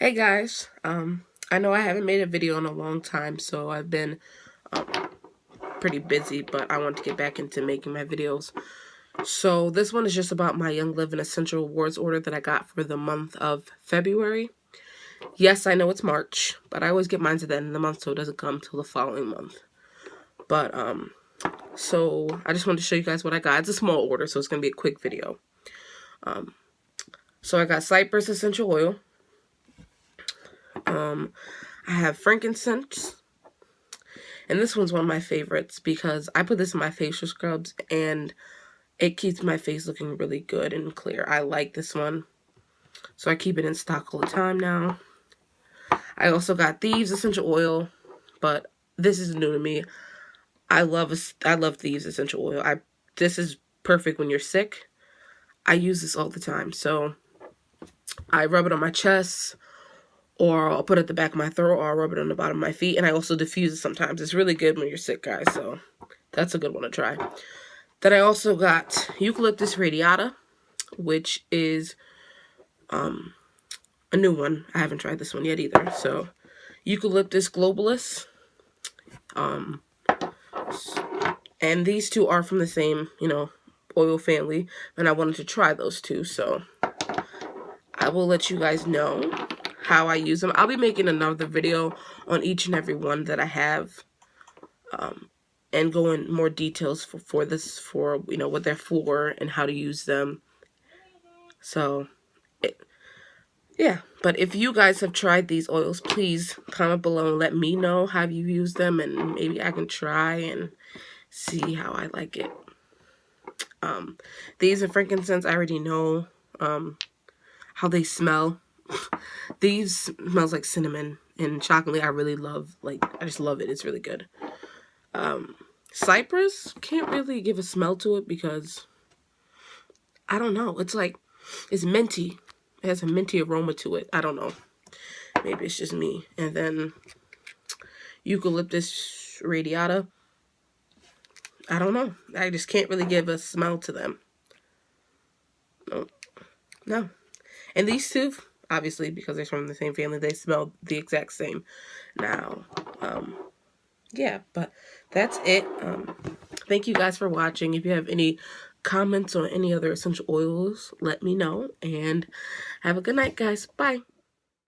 Hey guys, I know I haven't made a video in a long time, so I've been pretty busy, but I want to get back into making my videos. So this one is just about my Young Living Essential Awards order that I got for the month of February. Yes, I know it's March, but I always get mine at the end of the month, so it doesn't come till the following month. But, so I just wanted to show you guys what I got. It's a small order, so it's going to be a quick video. So I got Cypress Essential Oil. I have frankincense, and this one's one of my favorites because I put this in my facial scrubs and it keeps my face looking really good and clear. I like this one, so I keep it in stock all the time now. I also got Thieves Essential Oil, but this is new to me. I love Thieves Essential Oil. This is perfect when you're sick. I use this all the time, so I rub it on my chest, or I'll put it at the back of my throat, or I'll rub it on the bottom of my feet, and I also diffuse it sometimes. It's really good when you're sick, guys, so that's a good one to try. Then I also got Eucalyptus Radiata, which is a new one. I haven't tried this one yet either. So Eucalyptus Globulus, and these two are from the same, oil family, and I wanted to try those two, so I will let you guys know how I use them. I'll be making another video on each and every one that I have, and go in more details for what they're for and how to use them. So yeah, but if you guys have tried these oils, please comment below and let me know how you use them, and maybe I can try and see how I like it. These are frankincense. I already know how they smell. These smells like cinnamon and chocolate. I really love, I just love it. It's really good. Cypress, can't really give a smell to it because I don't know. It's minty. It has a minty aroma to it. I don't know. Maybe it's just me. And then Eucalyptus Radiata. I don't know. I just can't really give a smell to them. No. And these two, obviously, because they're from the same family, they smell the exact same. Now, yeah, but that's it. Thank you guys for watching. If you have any comments on any other essential oils, let me know. And have a good night, guys. Bye.